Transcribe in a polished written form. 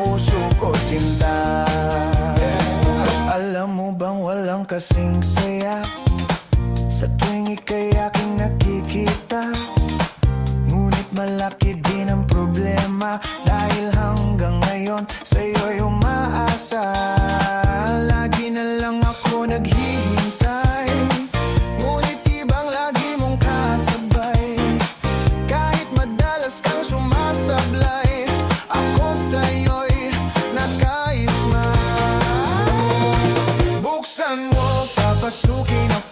puso ko sinta. Alam mo bang walang kasing saya sa tuwing ika'y aking nakikita? Ngunit malaki din ang problema, dahil hanggang ngayon sa'yo'y umaasa. Lagi na lang ako naghihintay, ngunit ibang lagi mong kasabay. Kahit madalas kang sumasablay, ako sa'yo'y nakaisma. Buksan mo, papasukin ako